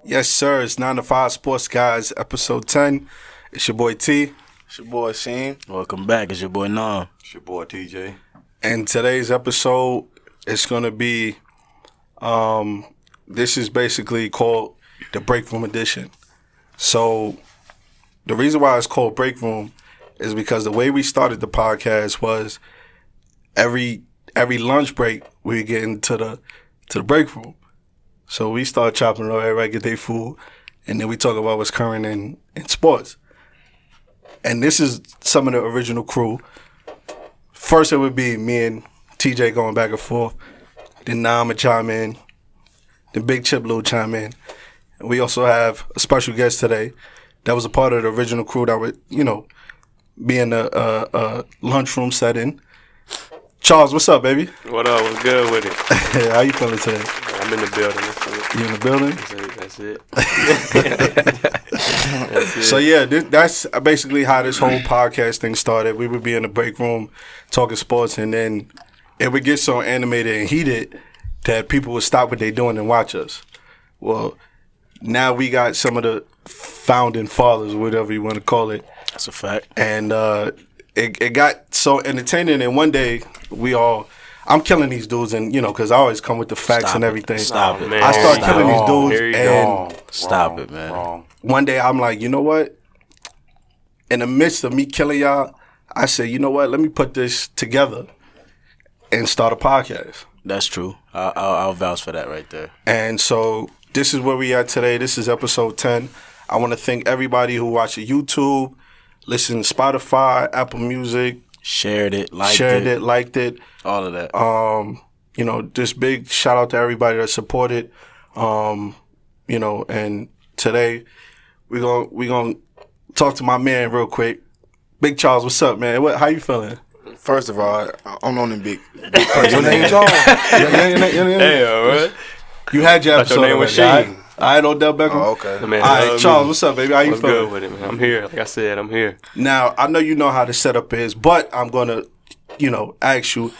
Yes, sir. It's 9 to 5 Sports Guys, episode 10. It's your boy T. It's your boy Sheen. Welcome back. It's your boy Nam. It's your boy TJ. And today's episode is going to be, this is basically called the Break Room Edition. So the reason why it's called Break Room is because the way we started the podcast was every lunch break we get into the break room. So we start chopping it up, everybody get their food, and then we talk about what's current in sports. And this is some of the original crew. First it would be me and TJ going back and forth. Then Nam would chime in. Then Big Chip will chime in. And we also have a special guest today that was a part of the original crew that would, be in a lunchroom setting. Charles, what's up, baby? What up? What's good with it? How you feeling today? I'm in the building. That's it. You in the building? That's it. That's it. So yeah, that's basically how this whole podcast thing started. We would be in the break room talking sports, and then it would get so animated and heated that people would stop what they're doing and watch us. Well, now we got some of the founding fathers, whatever you want to call it. That's a fact. And it got so entertaining, and one day I'm killing these dudes, and because I always come with the facts and everything. Stop it, man. I start killing these dudes, and Stop it, man. Wrong. one day I'm like, you know what? In the midst of me killing y'all, I said, you know what? Let me put this together and start a podcast. That's true. I'll vouch for that right there. And so this is where we are today. This is episode 10. I want to thank everybody who watched YouTube, listened to Spotify, Apple Music, Shared it, liked it. all of that. Just big shout out to everybody that supported. And today we gonna talk to my man real quick. Big Charles, what's up, man? How you feeling? First of all, I'm on the big person. Your name Charles? Hey, all right. You had your episode. Your name was already, Sheen. All right, Odell Beckham. Oh, okay. Man, All right, Charles, what's up, baby? How you What's feeling? good with it, man? I'm here. Like I said, I'm here. Now, I know you know how the setup is, but I'm going to, ask you,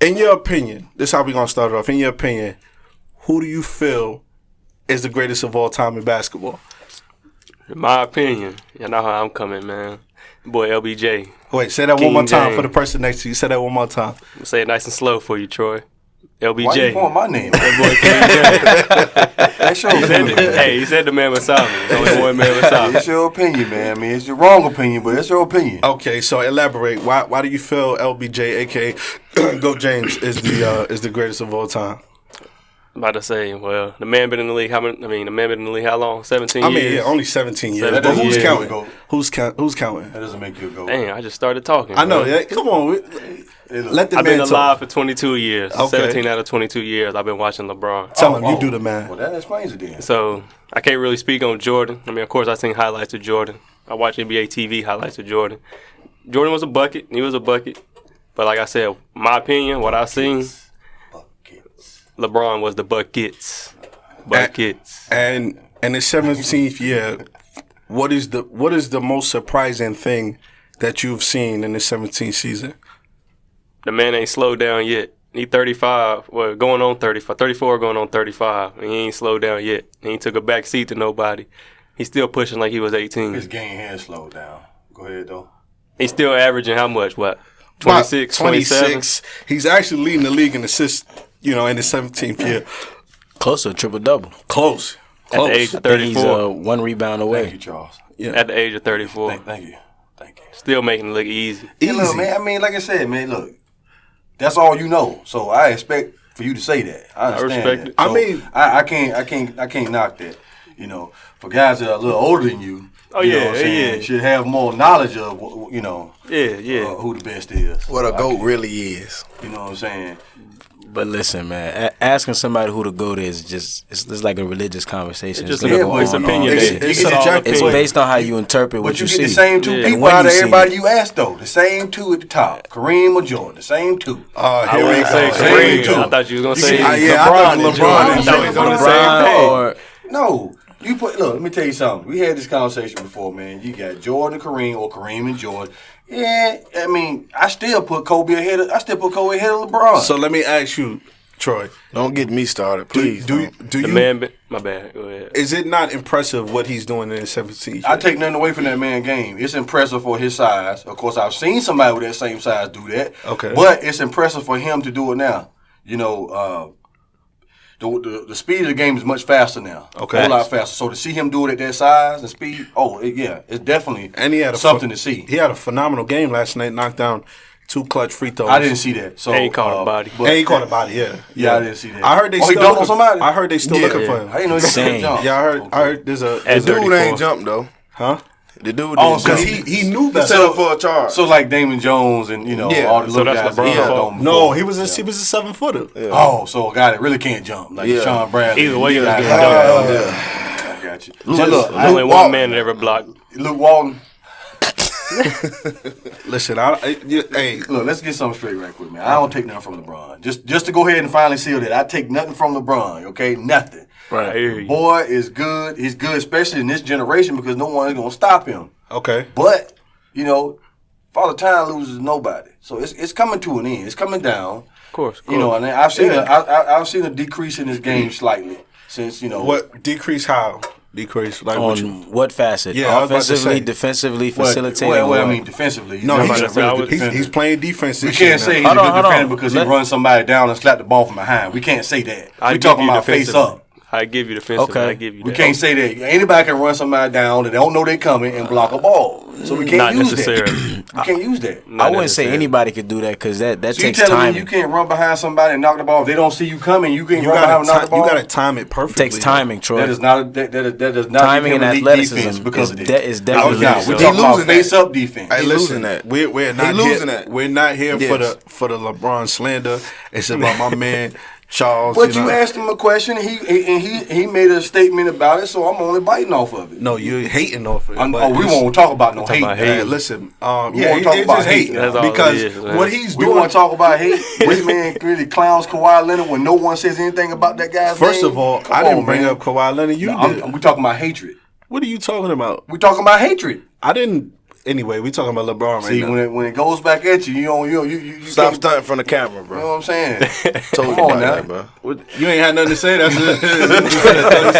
in your opinion, this is how we're going to start it off. In your opinion, who do you feel is the greatest of all time in basketball? In my opinion, you know how I'm coming, man. Boy, LBJ. Wait, say that King one more time James. for the person next to you. Say that one more time. I'm say it nice and slow for you, Troy. LBJ. Why you calling my name? That's your He said opinion. hey, he said the man beside me. There's only one man beside me. It's your opinion, man. I mean, it's your wrong opinion, but it's your opinion. Okay, so elaborate. Why do you feel LBJ, aka Go James, is the greatest of all time? I'm about to say, well, the man been in the league how long? 17 years? I mean, yeah, only 17 years. That But doesn't who's make counting? you a goat. Who's counting? That doesn't make you a goat. Dang, I just started talking. I know. bro. Yeah, come on. Hey, look, Let the I've man been talk. alive for 22 years. Okay. 17 out of 22 years, I've been watching LeBron. Tell him you do the man. Well, that explains it then. So I can't really speak on Jordan. I mean, of course, I seen highlights of Jordan. I watch NBA TV highlights of Jordan. Jordan was a bucket. He was a bucket. But like I said, my opinion, what I seen, Buckets. LeBron was the buckets. Buckets. And in the 17th year, what is the most surprising thing that you've seen in the 17th season? The man ain't slowed down yet. He 35, well, going on 35, 34 going on 35. And he ain't slowed down yet. He ain't took a back seat to nobody. He's still pushing like he was 18. His game has slowed down. Go ahead, though. He's still averaging how much? What? 26, 27? 26. He's actually leading the league in assists, in the 17th year. Close to a triple-double. Close. At the age of I think he's 34. one rebound away. Thank you, Charles. Yeah. At the age of 34. Thank you. Thank you. Still making it look easy. Hey, look, man. I mean, like I said, man. Look, that's all you know. So I expect for you to say that. I understand respect that. it. I So mean- I can't knock that. For guys that are a little older than you. Oh, you know yeah, what I'm saying, yeah. should have more knowledge of Yeah. who the best is. What a I goat can't- really is. You know what I'm saying? But listen, man, asking somebody who the GOAT is it's like a religious conversation. It's just gonna an go it's on and opinion. on. It's- It's, it's it's all subjective. It's opinion. based on how you interpret what But you you get the see. same two Yeah. And people when out you of see everybody it. you asked, though. The same two at the top. Kareem or Jordan. The same two. I Here we wouldn't say go. Kareem. Same I thought you was going to You say see- yeah, I LeBron. thought and LeBron Jordan. and I thought we was on the LeBron same page. or No. Look, let me tell you something. We had this conversation before, man. You got Jordan, Kareem, or Kareem and Jordan. Yeah, I mean, I still put Kobe ahead of LeBron. So let me ask you, Troy, Don't get me started, please. do The you? man, my bad. Go ahead. Is it not impressive what he's doing in his 17th year? I take nothing away from that man game. It's impressive for his size. Of course, I've seen somebody with that same size do that. Okay. But it's impressive for him to do it now. You know, the speed of the game is much faster now. Okay. A whole lot faster. So to see him do it at that size and speed, it's definitely And he had something to see. He had a phenomenal game last night. Knocked down 2 clutch free throws. I didn't see that. So And he caught a body. but- And he caught a body. Yeah, Yeah, I didn't see that. I heard they he still dunked on looking. somebody? I heard they still looking for him. I didn't know he could Same. jump. Yeah, I heard there's a At The dude 34. ain't jumped though. huh? The dude Oh, didn't so jump. Because he knew He better. set up for a charge. So like Damon Jones and Yeah. all the So little that's guys. LeBron's that fault? don't no, before. he was a 7-footer. Oh, so a guy that really can't jump, like Yeah. Sean Bradley. Either way, he was Yeah, getting I dunked on. got you. Luke- But look, There's only Luke one Walton. man that ever blocked. Luke Walton. Listen, hey, Look, let's get something straight right quick, man. I don't take nothing from LeBron. Just to go ahead and finally seal that, I take nothing from LeBron. Okay, nothing. I hear you. Boy is good. He's good, especially in this generation because no one is gonna stop him. okay. But Father Time loses nobody, so it's coming to an end. It's coming down. Of course. You know, and I've seen I've seen a decrease in his game slightly since What decrease? How decrease? Like what you? On what facet? Yeah, I was about to Offensively, say. defensively, Well, facilitating. well, I what? mean defensively. No, He's he's, not a really good he's defender. playing defense. We this can't year say now. he's Hold a on, good hold on. defender because he Let- runs somebody down and slap the ball from behind. We can't say that. I We give talking you about face defensively. up. I give you defensively. Okay. I give you We that. can't say that. Anybody can run somebody down and they don't know they coming and block a ball. So we can't Not use necessarily. that. We can't use that. I wouldn't say anybody could do that because that So you takes telling time. me you can't run behind somebody and knock the ball? If they don't see you coming, you can't You run behind and knock gotta the ball? you gotta time it perfectly. It takes timing, Troy. That is not that does not Timing give him and elite athleticism defense because of is that. is definitely No, so. we're He talking about losing that. face up defense. Hey, He listen, losing that. We're not He here. losing that. We're not here Yes. for the LeBron slander. It's about my man Charles. But you know. asked him a question, he made a statement about it, so I'm only biting off of it. No, you're hating off it. We but it's- won't talk about no hate. about hate. Hey, listen, We yeah, won't it- talk it's about just hate. hate That's all it because is, man. what he's We doing. want to talk about hate. This man really clowns Kawhi Leonard when no one says anything about that guy's First name. of all, Come I didn't on, bring man. up Kawhi Leonard. You did. We talking about hatred. What are you talking about? We talking about hatred. I didn't. Anyway, we talking about LeBron right See, now. when it goes back at you, you Stop can't- stunting from the camera, You know bro. what I'm saying? Told you Come on about now. that, bro. What- you ain't had nothing to say. That's it.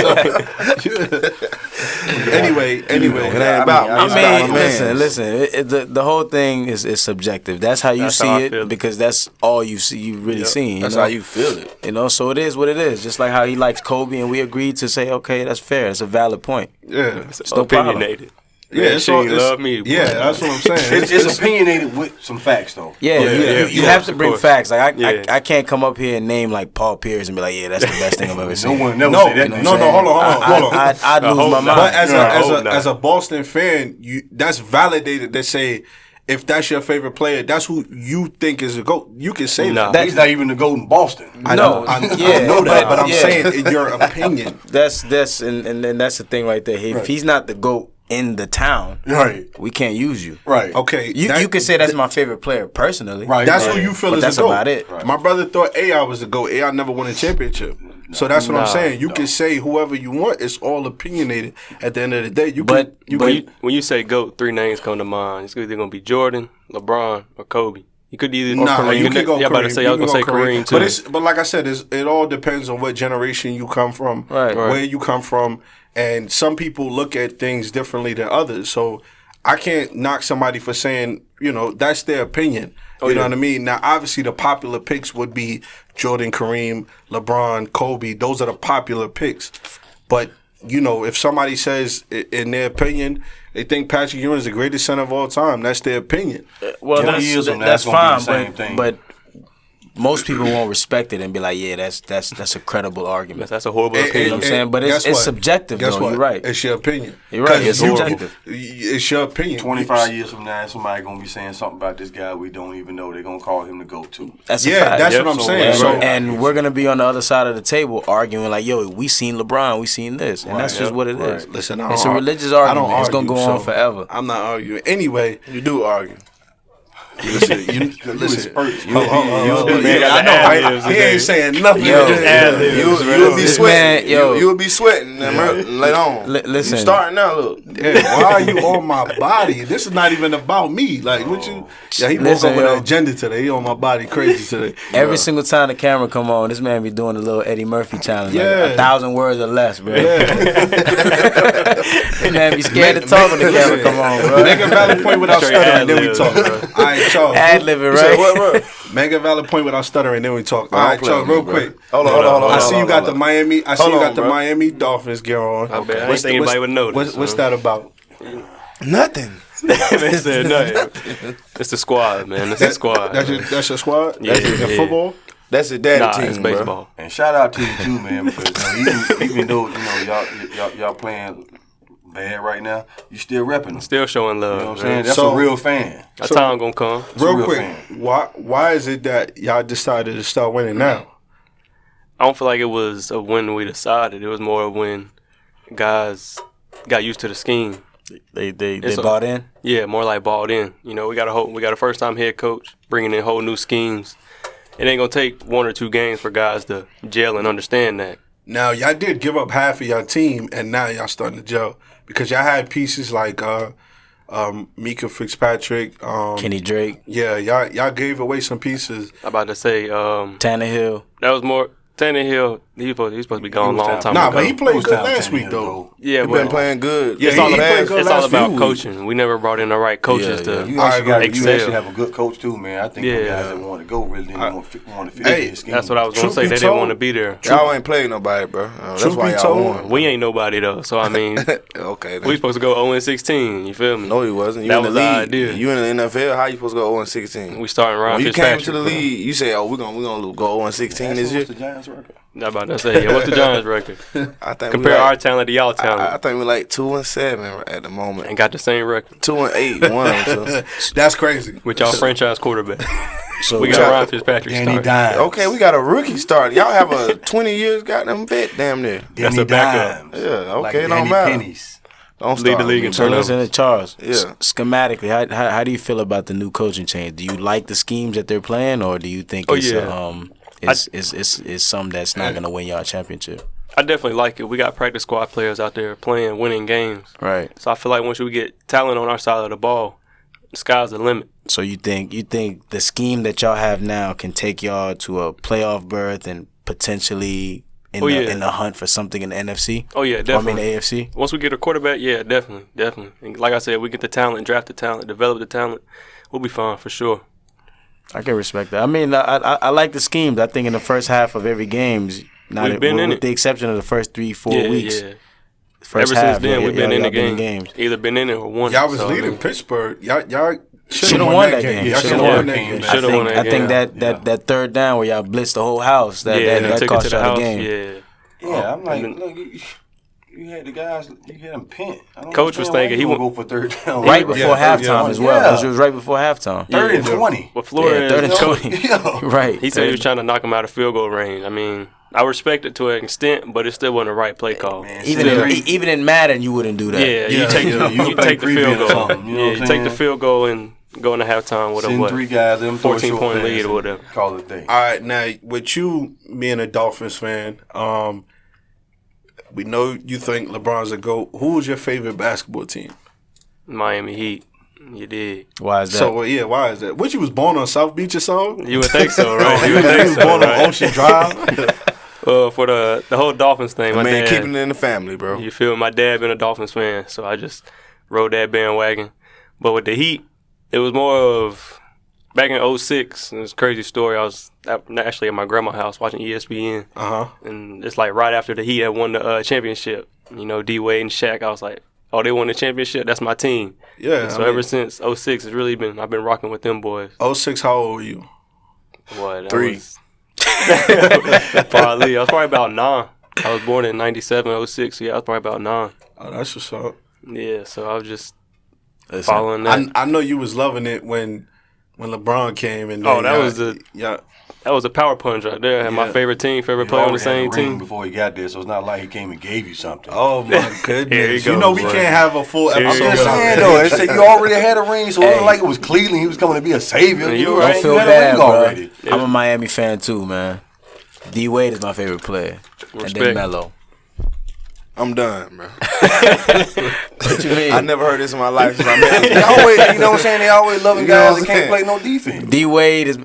Anyway. It ain't I about mean, me. I It's mean, about listen, mans. the whole thing is subjective. That's how you That's see how I it feel. because that's all you see. You really seen. That's know? how you feel it. You know, so it is what it is. Just like how he likes Kobe, and we agreed to say, okay, that's fair. It's a valid point. Yeah. It's no problem. Opinionated. Yeah, Man, it's she all, ain't it's, love me. Yeah, that's what I'm saying. It's opinionated with some facts, though. Yeah, you have to of bring course. facts. Like Yeah. I can't come up here and name like Paul Pierce and be like, yeah, that's the best thing I've ever No seen. one never No, say that. You know no, what I'm no, saying? hold on. I'd I lose hope my not. mind. But as I hope a not. as a Boston fan, that's validated to say if that's your favorite player, that's who you think is a GOAT. You can say Nah. that. He's not even the golden Boston. I No, know, I yeah, know that, but I'm yeah. saying in your opinion. That's and then that's the thing right there. If he's not the GOAT in the town, Right. we can't use you. Right. Okay, You can say that's my favorite player personally. Right. That's right. who you feel But is that's a GOAT. about it. Right. My brother thought AI was a GOAT. AI never won a championship. So that's what I'm Nah, saying. You can say whoever you want. It's all opinionated. At the end of the day, you But- can. When you say GOAT, 3 names come to mind. It's either going to be Jordan, LeBron, or Kobe. You could either. Nah, you can go. Yeah, I'm about to say, I was You going can to say go Kareem, too. But like I said, it all depends on what generation you come from, Right. where you come from, and some people look at things differently than others. So I can't knock somebody for saying, that's their opinion. You know what I mean? Now, obviously, the popular picks would be Jordan, Kareem, LeBron, Kobe. Those are the popular picks. But if somebody says in their opinion they think Patrick Ewing is the greatest center of all time, that's their opinion. Well, 20 years from now, that's it's gonna be fine, the same thing. but most people won't respect it and be like, yeah, that's a credible argument. That's a horrible And- opinion. You know what I'm saying? But guess it's what? subjective, Guess though. what? You're right. It's your opinion. You're right. 'Cause It's subjective. It's your opinion. 25 years from now, somebody going to be saying something about this guy we don't even know. They're going to call him the go-to. That's a Yeah, fact. that's Yep. what I'm So, saying. And, So- and we're gonna be on the other side of the table arguing like, yo, we seen LeBron, we seen this, and that's just what it is. Listen, It's a religious I don't argument. It's gonna argue, go on so forever. I'm not arguing. Anyway, You do argue. Listen, Listen, yeah, I know, right? He ain't saying nothing. You would be sweating. Man, You would be sweating. Later on. Listen. You starting now, look. Yeah, why are you on my body? This is not even about me. Like, what you? Yeah, he woke Listen, up with yo. an agenda today. He on my body crazy today. Every single time the camera come on, this man be doing a little Eddie Murphy challenge. Yeah. Like 1,000 words or less, bro. Yeah. This man be scared to talk when the camera come on, bro. Make a valid point without Straight stuttering, then we ad-libs, talk. bro. All right, Charles. Ad-libbing, You said right? what, bro? Make a valid point without stuttering, then we talk. All Don't right, play Charles, with real me, quick. Hold on. I see you got the Miami. I see Hold you got on, the bro. Miami Dolphins gear on. I bet. I ain't think anybody would notice. What's that about? Nothing. Man said nothing. It's the squad, man. It's the squad. That's your squad. Yeah, That's in yeah. football. That's a daddy Nah, team, it's bro. baseball. And shout out to you too, man, because even though y'all playing bad right now, you still repping them. Still showing You love. know what I'm man. saying? That's So- a real fan. That time gonna come. Real real quick, fan. why is it that y'all decided to start winning now? I don't feel like it was a when we decided. It was more of when guys got used to the scheme. They It's a- bought in. Yeah, more like balled in. You know, we got a first time head coach bringing in whole new schemes. It ain't gonna take 1 or 2 games for guys to gel and understand that. Now y'all did give up half of your team, and now y'all starting to gel because y'all had pieces like Mika Fitzpatrick, Kenny Drake, Yeah, y'all gave away some pieces. I'm about to say Tannehill. that was more Tannehill. He's supposed to be gone a long time Nah, ago. but he played Who's good down last 10 week years though. ago? Yeah, He but been playing good. Yeah, it's all he about, played good it's all last about few coaching. We never brought in the right coaches Yeah, to You All right, actually, excel. have a good coach too, man. I think the Yeah. guys that want to go really didn't want to fit Hey, his scheme. That's what I was gonna Truth say. be They didn't told- want to be there. Y'all ain't played nobody, bro. That's Truth why be y'all told, won. We ain't nobody though. So I mean, Okay. Then. we supposed to go 0-16. You feel me? No, he wasn't. You That in the was our league. idea. You in the NFL. How you supposed to go 0-16? We starting Ryan When you came Fitzpatrick. to the league, you say, "Oh, we're gonna go 0-16 this year." What's the Giants record? I'm about to say, yeah, what's the Giants record? I think Compare we our like, talent to y'all talent, I think we're like 2-7 at the moment. and got the same record 2-8, one or two. That's crazy. with y'all franchise quarterback. So We got Ryan Fitzpatrick Danny starting. Dimes. Okay, we got a rookie start. Y'all have a 20 years goddamn vet damn near. That's Danny a backup. Dimes. Yeah, okay, Like it don't Danny matter. Pennies. Don't Lead start the league me, in So bro. listen to Charles. Yeah. Schematically, how do you feel about the new coaching change? Do you like the schemes that they're playing, or do you think Oh, it's yeah. it's something that's not gonna win y'all a championship? I definitely like it. We got practice squad players out there playing, winning games. Right. So I feel like once we get talent on our side of the ball, the sky's the limit. So you think the scheme that y'all have now can take y'all to a playoff berth and potentially in the hunt for something in the NFC? Oh yeah, Or, I definitely. mean the AFC. Once we get a quarterback, yeah, definitely. And like I said, we get the talent, draft the talent, develop the talent, we'll be fine for sure. I can respect that. I mean, I like the schemes. I think in the first half of every game's not We've been in with it. the exception of the first 3-4 weeks. Yeah. First Ever half, since then, yeah, we've been y'all in the been games. Either been in it or won. Y'all it. was So, I leading mean, Pittsburgh. Y'all should Should've have won that game. Y'all Should've should have won won that that game. game. Should've won that I think game. that third down where y'all blitzed the whole house. That and took it cost to the y'all house. the game. Yeah. Yeah, I'm like, and look, you had the guys, you had them pent. I don't Coach was understand why thinking you he gonna go for third down. Right before Yeah, halftime yeah. as well. Yeah. It was right before halftime. Third and Yeah. 20. But Flores, Yeah, third and coach, 20. Yeah. Right. he said he was trying to knock him out of field goal range. I mean, I respect it to an extent, but it still wasn't the right play call. Man, Even in Madden, you wouldn't do that. Yeah, you take you you play take the field prevent or goal. something, you know Yeah, what you I'm take the saying? field goal and go into halftime with a Send what? 3 guys, them 14-point lead or whatever. Call it a day. All right, now with you being a Dolphins fan, we know you think LeBron's a GOAT. Who's your favorite basketball team? Miami Heat. You did. Why is that? So yeah, why is that? What, you was born on South Beach or something? You would think so, right? You would You think was so, born on right? Ocean Drive. For the whole Dolphins thing, my Man, dad. keeping it in the family, bro. You feel me? My dad been a Dolphins fan, so I just rode that bandwagon. But with the Heat, it was more of back in 06. It was a crazy story. I was actually at my grandma's house watching ESPN, and it's like right after the Heat had won the championship. You know, D Wade and Shaq. I was like, oh, they won the championship. That's my team. Yeah. So ever since 06, it's really been I've been rocking with them boys. 06, how old were you? What? 3. Probably. I was probably about 9. I was born in 97, 06. So yeah, I was probably about 9. Oh, that's what's up. Yeah, so I was just Listen, following that. I know you was loving it when when LeBron came and that was a power punch right there. I had my favorite player on the same team before he got there, so it's not like he came and gave you something. Oh my goodness! you we can't have a full episode. I'm saying though, it's like you already had a ring, so it wasn't like it was Cleveland. He was coming to be a savior. You Don't feel bad, bro. I'm a Miami fan too, man. D Wade is my favorite player, and then Melo. I'm done, bro. What you mean? I never heard this in my life. They always, you know what I'm saying? They always loving guys that can't play no defense. D Wade is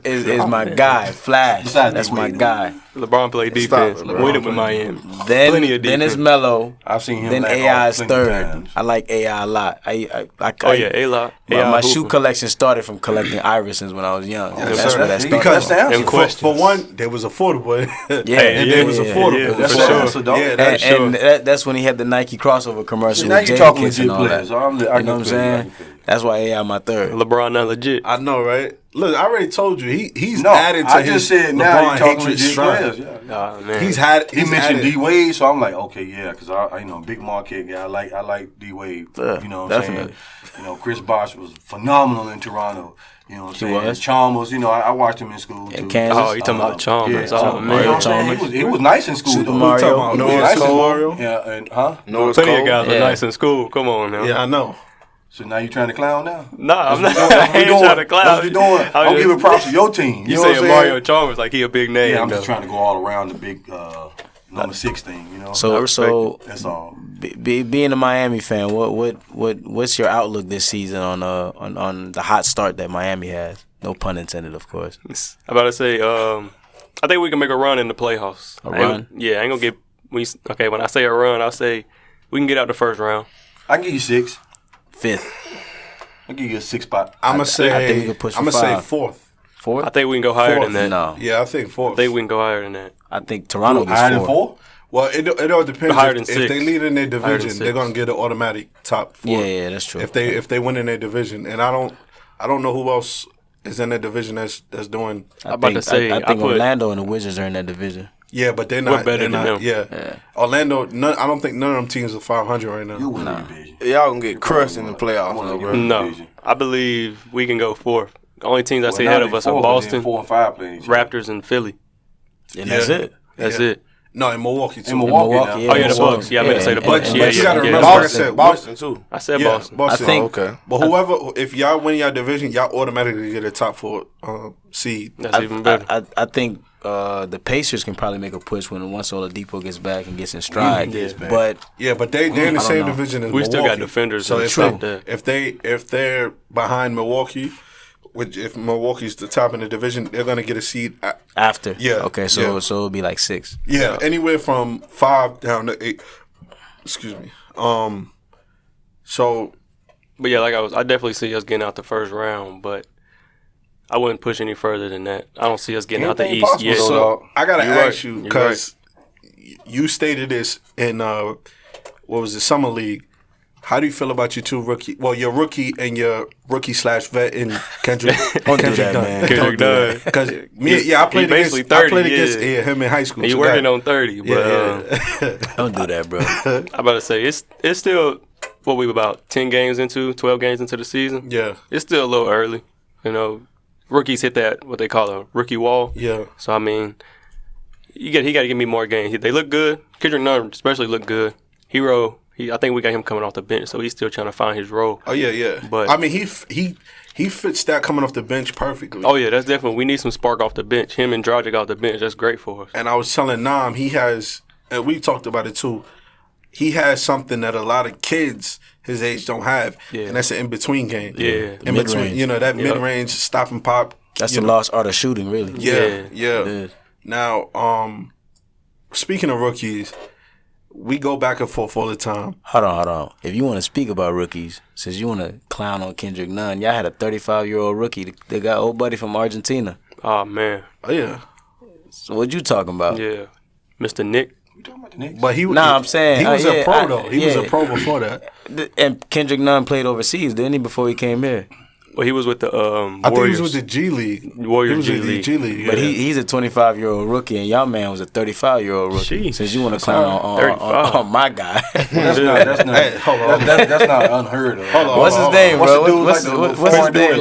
my guy. Flash. That's my guy. LeBron played defense. Winning with Miami. Then it's Melo. I've seen him. Then AI is third. I like AI a lot. A-Lot. My shoe collection started from collecting Iversons when I was young. That's where that started. Because for one, they was affordable. It was affordable. That's and that's when he had the Nike crossover commercial with Jadakiss and all that. You know what I'm saying? That's why AI my third. LeBron not legit. I know, right? Look, I already told you he's added to his. I just said now you're talking legit players. Man. He mentioned D Wade, so I'm like, okay, yeah, because I big market guy. I like D Wade. You know what I'm saying? You know, Chris Bosh was phenomenal in Toronto. You know what I'm saying? Chalmers, I watched him in school too. Kansas. Oh, you talking about Chalmers? Yeah, oh man, Chalmers. He was nice in school. Super though. Mario. Norris Cole. Yeah, and plenty of guys were nice in school. Come on now. Yeah, I know. So now you trying to clown now? Nah, I'm not. I ain't trying to clown. What you doing? I'm giving props to your team. You saying Mario Chalmers like he a big name? Yeah, I'm just trying to go all around the big number 6 thing. So that's all. Being a Miami fan, what's your outlook this season on the hot start that Miami has? No pun intended, of course. I'm about to say, I think we can make a run in the playoffs. A run? Yeah, I ain't gonna get. When I say a run, I'll say we can get out the first round. I give you 6. 5th. I'll give you a 6 spot. I'm gonna say. I think we can push for I'm gonna say 5. 4th. 4th? I think we can go higher 4th. than that. No. Yeah, I think 4th. I think we can go higher than that. I think Toronto gets higher than 4. 4. Well, it all depends. Higher than If 6. they lead in their Higher than division, 6. they're gonna get an automatic top 4. Yeah, that's true. If they win in their division, and I don't know who else is in that division that's doing. I about to say, I I think put- Orlando and the Wizards are in that division. Yeah, but they're not. better they're than not, them. Yeah. Orlando. I don't think none of them teams are 500 right now. You win the division. Y'all gonna get crushed in the playoffs, though, bro. No, I believe we can go 4th. The only teams I see ahead of us are Boston, 4 and 5 players. Raptors, and Philly. And that's it. That's it. No, in Milwaukee too. In Milwaukee, Milwaukee, now. Oh yeah, the Bucks. Yeah, I meant to say the Bucks. But Yeah, you gotta yeah. remember, like I Boston, said, Boston too. I said Yeah, Boston. Boston. I think- Okay. But whoever, if y'all win your division, y'all automatically get a top 4 seed. That's even better. I think the Pacers can probably make a push once Oladipo gets back and gets in stride. Gets back. But Yeah, but they're in the I don't same know. division as We Milwaukee. still got defenders So and if stuff they, there. if they're behind Milwaukee, which if Milwaukee's the top in the division, they're gonna get a seed. after, Yeah, okay, so yeah. it'll be like 6. Yeah, anywhere from 5 down to 8. Excuse me. So But yeah, I definitely see us getting out the first round, but I wouldn't push any further than that. I don't see us getting out the Anything East possible, yet. though, So dog. I gotta You're ask right. you You're because you stated this in what was the summer league. How do you feel about your 2 rookie? Well, your rookie and your rookie/vet in Kendrick. Don't do Kendrick that, Nunn. man. Kendrick Nunn. Because I played basically against 30, I played against yeah. him in high school. And you so working that- on 30, but yeah. Don't do that, bro. I'm about to say it's still what we about 10 games into, 12 games into the season. Yeah. It's still a little early. Rookies hit that what they call a rookie wall. Yeah. So I mean, he got to give me more games. They look good. Kendrick Nunn especially look good. Hero. I think we got him coming off the bench, so he's still trying to find his role. Oh yeah. But- I mean, he fits that coming off the bench perfectly. Oh yeah, that's definitely. We need some spark off the bench. Him and Dragic off the bench. That's great for us. And I was telling Nam, he has, and we talked about it too. He has something that a lot of kids his age don't have, and that's an in-between game. Yeah. In between, Mid-range. that mid-range stop and pop. That's the lost art of shooting, really. Yeah. It is. Now, speaking of rookies, we go back and forth all the time. Hold on. If you want to speak about rookies, since you want to clown on Kendrick Nunn, y'all had a 35-year-old rookie. They got old buddy from Argentina. Oh man. Oh yeah, So what you talking about? Yeah. Mr. Nick. You talking about the Knicks? but I'm saying, he was yeah, a pro though. He was yeah. a pro before that. And Kendrick Nunn played overseas, didn't he, before he came here? Well, he was with the Warriors. I think he was with the G League. Warriors He was with the G League. But he's a 25-year-old rookie, and y'all man was a 35-year-old rookie. Jeez. Since you want to clown on my guy. That's not unheard of. What's his name, bro? What's his name?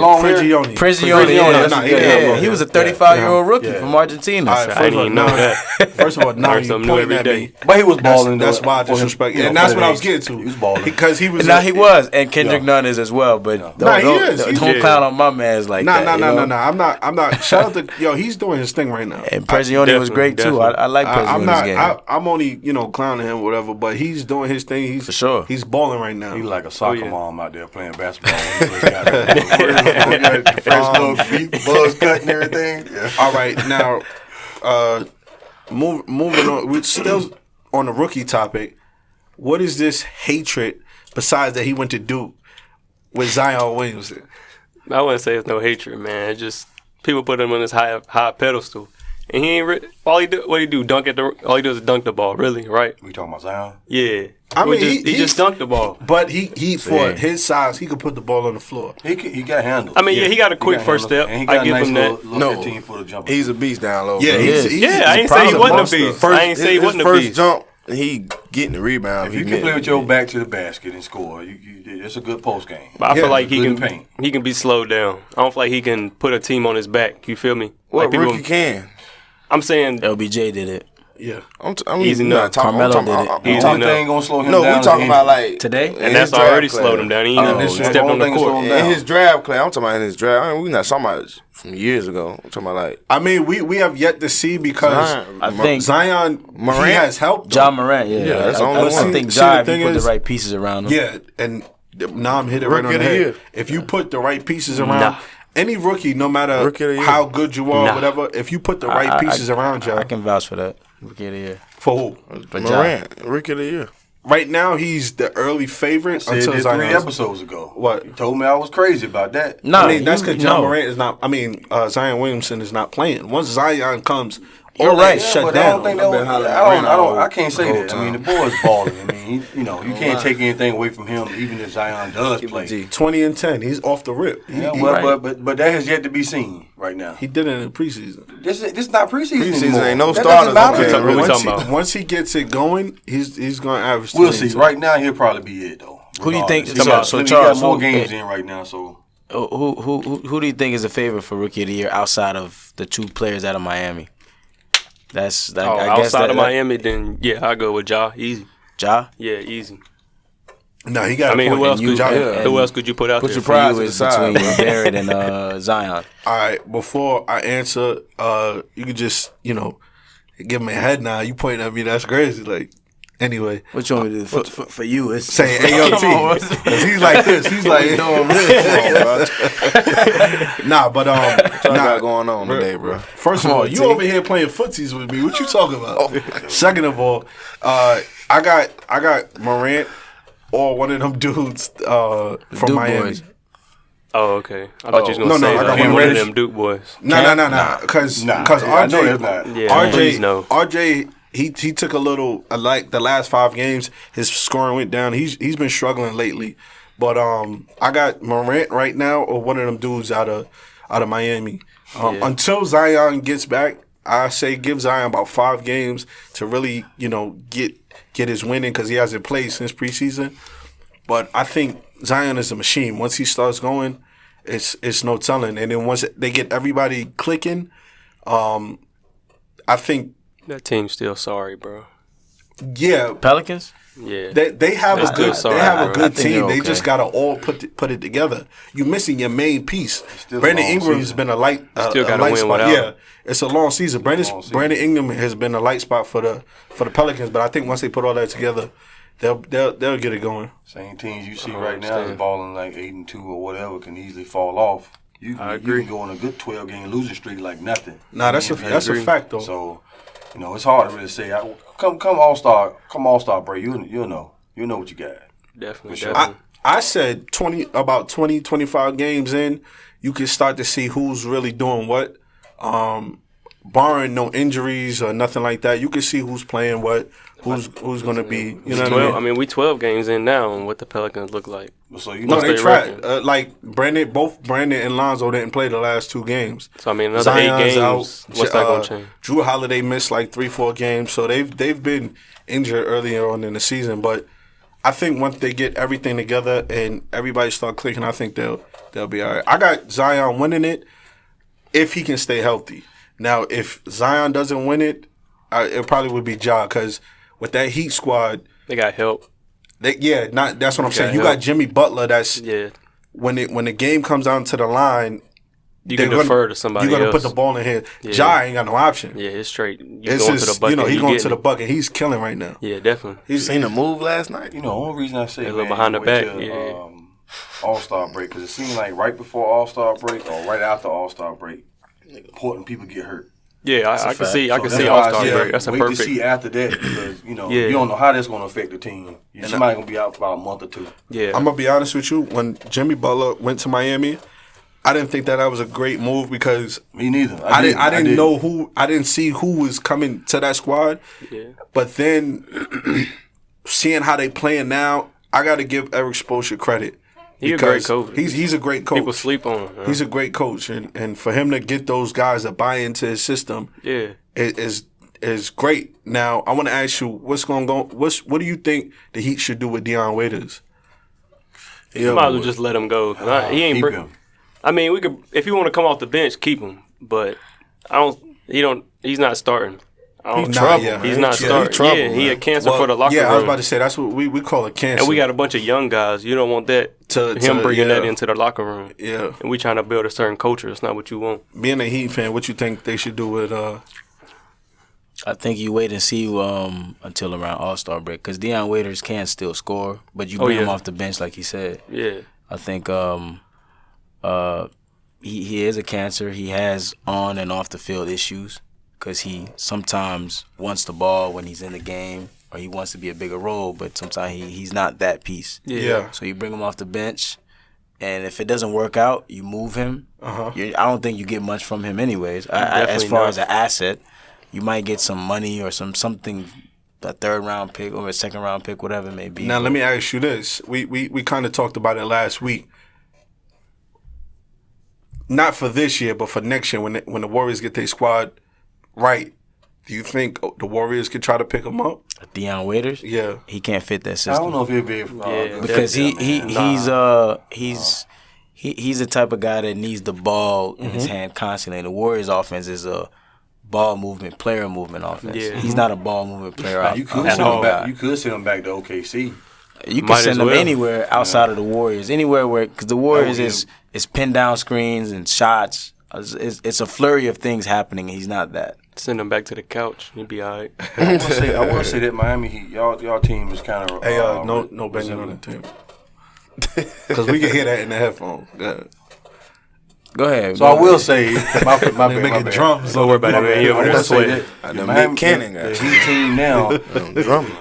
Prigioni. He was a 35-year-old rookie from Argentina. Right, I didn't even know that. First of all, now you something new pointing every at day. me. But he was balling. That's why I disrespect. And that's what I was getting to. He was balling. Because he was. He was, and Kendrick Nunn is as well. But don't clown on my man's like that. No. I'm not. Shout out to he's doing his thing right now. And Prigioni was great too. I like Prigioni's game. I'm only clowning him, whatever. But he's doing his thing. He's for sure. He's balling right now. He's like a soccer mom out there playing basketball. Fresh little beat, buzz cut and everything. Yeah. All right, now moving on. We're still on the rookie topic. What is this hatred besides that he went to Duke with Zion Williamson? I wouldn't say it's no hatred, man. It's just people put him on this high pedestal, and he ain't. All he do all he does is dunk the ball. Really, right? We talking about Zion? Yeah. I mean, he just dunked the ball. But he for his size, he could put the ball on the floor. He got handled. I mean, he got a quick first step. And he got I give him that. Little 15-footer jumper. He's a beast down low. Yeah, bro. I ain't say he wasn't a beast. I ain't say he wasn't a First beast. jump, he getting the rebound. If you can play with your back to the basket and score, it's a good post game. But I feel like he paint. can be slowed down. I don't feel like he can put a team on his back. You feel me? What rookie can? I'm saying LBJ did it. Yeah, easy enough. Carmelo did it. Easy enough. Ain't gonna slow him down. No, we talking about like today, and that's already slowed him down. He stepped on the court. In his draft class, I'm talking about in his draft. I mean, we're not talking about from years ago. I'm talking about like. I mean, we have yet to see because I think Zion Morant he has helped. John Morant, that's the only one. I think Zion put the right pieces around him. Yeah, and now I'm hitting right on the head. If you put the right pieces around. Any rookie, no matter how good you are, whatever, if you put the right pieces around you, I can vouch for that. Rookie of the year. For who? For Morant, rookie of the year. Right now, he's the early favorite until Zion. 3 Zion. episodes ago. What? You told me I was crazy about that. No, I mean, that's because John Morant is not. I mean, Zion Williamson is not playing. Once Zion comes, all that shut down. I can't say that. I mean, the boy's balling. I mean, you can't take anything away from him, even if Zion does play. 20 and 10, he's off the rip. But that has yet to be seen right now. He did it in the preseason. This is not preseason anymore. Ain't no starters. Once he gets it going, he's going to average. We'll see. Right now, he'll probably be it though. Who do you think? So Charles, got more games in right now. So who do you think is a favorite for rookie of the year outside of the 2 players out of Miami? I guess outside of Miami, then I go with Ja. Easy. Ja? Yeah, easy. No, he got. I mean, who else could you put out there? Your prize is between Barrett and Zion. All right, before I answer, you could just give me a head nod. You pointing at me? That's crazy. Like. Anyway, what you want me to do? For you, it's saying AOT. He's like this. He's like, nah, but what got going on today, bro? First of all, you over here playing footsies with me. What you talking about? Second of all, I got Morant or one of them dudes from Duke Miami. Boys. Oh, okay. I thought you was gonna say I got one of them Duke boys. No. Because RJ. He took a little like the last 5 games. His scoring went down. He's been struggling lately, but I got Morant right now or one of them dudes out of Miami. Until Zion gets back, I say give Zion about 5 games to really get his winning because he hasn't played since preseason. But I think Zion is a machine. Once he starts going, it's no telling. And then once they get everybody clicking, I think. That team's still sorry, bro. Yeah, Pelicans. Yeah, they have a good team. Okay. They just gotta all put it together. You're missing your main piece. Brandon Ingram's been a light spot. Yeah, it's a long season. Brandon Ingram has been a light spot for the Pelicans, but I think once they put all that together, they'll get it going. Same teams you see right now is balling like 8-2 or whatever can easily fall off. I agree. You can go on a good 12-game losing streak like nothing. Nah, that's a fact though. So. It's hard to really say. Come All-Star break. You'll know what you got. Definitely. Sure. I said 25 games in, you can start to see who's really doing what. barring no injuries or nothing like that, you can see who's playing what, who's going to be. You know what I mean? We 12 games in now, and what the Pelicans look like. So they tried. Like both Brandon and Lonzo didn't play the last 2 games. So another Zion's 8 games. Out. What's that going to change? Jrue Holiday missed like 3-4 games, so they've been injured earlier on in the season. But I think once they get everything together and everybody start clicking, I think they'll be all right. I got Zion winning it if he can stay healthy. Now, if Zion doesn't win it, it probably would be Ja, because with that Heat squad, they got help. That's what I'm saying. You got Jimmy Butler. That's when the game comes down to the line, you can defer to somebody else. You're gonna put the ball in here. Ja ain't got no option. Yeah, it's straight. It's going to the bucket. He's going to the bucket. He's killing right now. Yeah, definitely. He's seen a move last night. The only reason I say a little behind the back. All-Star break, because it seemed like right before All-Star break or right after All-Star break, important people get hurt. Yeah, I can see All-Star break. That's a perfect. Wait to see after that, because you don't know how that's going to affect the team. Somebody's going to be out for about a month or 2. Yeah, I'm gonna be honest with you. When Jimmy Butler went to Miami, I didn't think that was a great move because me neither. I didn't know who. I didn't see who was coming to that squad. Yeah, but then seeing how they playing now, I got to give Eric Spoelstra credit. He's a great coach. He's a great coach. People sleep on him. He's a great coach, and for him to get those guys to buy into his system, is great. Now I want to ask you, what's going on? What do you think the Heat should do with Dion Waiters? You might as well just let him go. He ain't keep him. I mean, we could if you want to come off the bench, keep him. But he's not starting. He's trouble. He's not starting. He a cancer for the locker room. Yeah, I was about to say that's what we call a cancer. And we got a bunch of young guys. You don't want that bringing that into the locker room. Yeah. And we trying to build a certain culture. It's not what you want. Being a Heat fan, what you think they should do with? I think you wait and see until around All-Star break, because Dion Waiters can still score, but you bring him off the bench like he said. Yeah. I think he is a cancer. He has on and off the field issues, because he sometimes wants the ball when he's in the game, or he wants to be a bigger role, but sometimes he's not that piece. Yeah. So you bring him off the bench, and if it doesn't work out, you move him. I don't think you get much from him anyways. As far as an asset, you might get some money or something, a 3rd round pick or a 2nd round pick, whatever it may be. Now let me ask you this: we kind of talked about it last week. Not for this year, but for next year, when the Warriors get their squad right, do you think the Warriors could try to pick him up? Dion Waiters? Yeah. He can't fit that system. I don't know if he'll be able because he's the type of guy that needs the ball in his hand constantly. And the Warriors offense is a ball movement, player movement offense. Yeah. He's not a ball movement player. You could send him back to OKC. You can send him anywhere outside of the Warriors. Anywhere where, because the Warriors is pin down screens and shots. It's a flurry of things happening, and he's not that. Send him back to the couch. He'd be all right. I want to say that Miami Heat, y'all team is kind of no banging on the team, because we can hear that in the headphones. Yeah. Go ahead. So I will say, my making drums. Don't worry about it, man. You're over there sweating. The Heat team now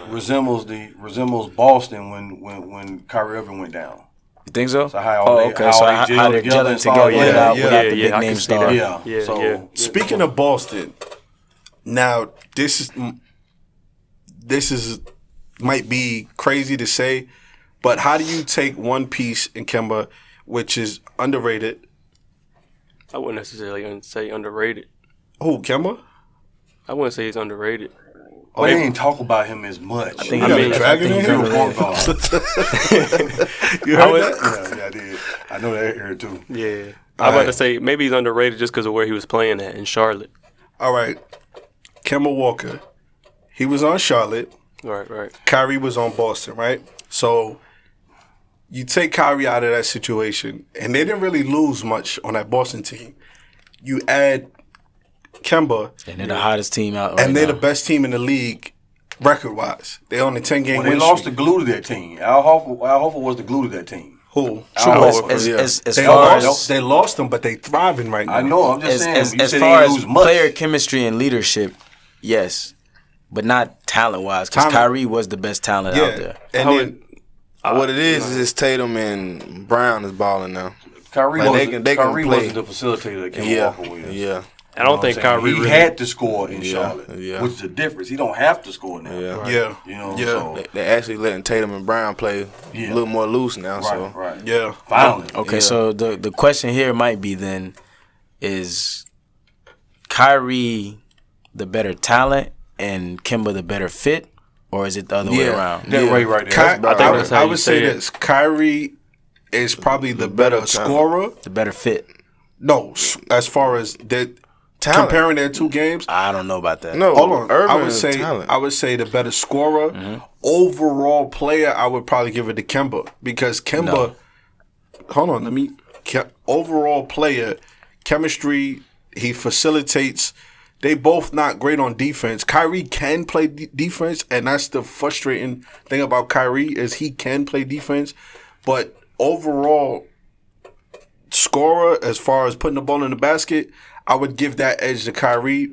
resembles Boston when Kyrie Irving went down. You think so? So how they're gelling together without the big name star. Speaking of Boston, now this is might be crazy to say, but how do you take one piece in Kemba, which is underrated? I wouldn't necessarily say underrated. Who, Kemba? I wouldn't say he's underrated. Oh, they ain't talk about him as much. I think Dragon in here. You heard that? Yeah, I did. I know that here too. Yeah. I was about to say maybe he's underrated just because of where he was playing at in Charlotte. All right. Kemba Walker. He was on Charlotte. Right. Kyrie was on Boston, right? So you take Kyrie out of that situation, and they didn't really lose much on that Boston team. You add Kemba, and they're the hottest team out right and they're now. the best team in the league record-wise. They're on the 10-game win streak. They lost the glue to that team. Al Horford was the glue to that team. Who? They lost them, but they thriving right now. I know. I'm just saying. As far as player chemistry and leadership, yes, but not talent-wise, because Kyrie was the best talent out there. And then what it is Tatum and Brown is balling now. Kyrie wasn't the facilitator that Kemba Walker was. Yeah. I don't think Kyrie he really had to score in Charlotte, which is the difference. He don't have to score now. Yeah. Right. Yeah. You know, Yeah. so They're actually letting Tatum and Brown play a little more loose now. right. Yeah. Finally. Okay, so the question here might be then, is Kyrie the better talent and Kemba the better fit, or is it the other way around? That way right there. I would say this. Kyrie is probably the better scorer. The better fit. No, as far as that, comparing their two games, I don't know about that. No, hold on. Irving I would say the better scorer. Overall player, I would probably give it to Kemba because Kemba. Hold on, overall player, chemistry. He facilitates. They both not great on defense. Kyrie can play defense, and that's the frustrating thing about Kyrie is he can play defense, but overall scorer, as far as putting the ball in the basket, I would give that edge to Kyrie,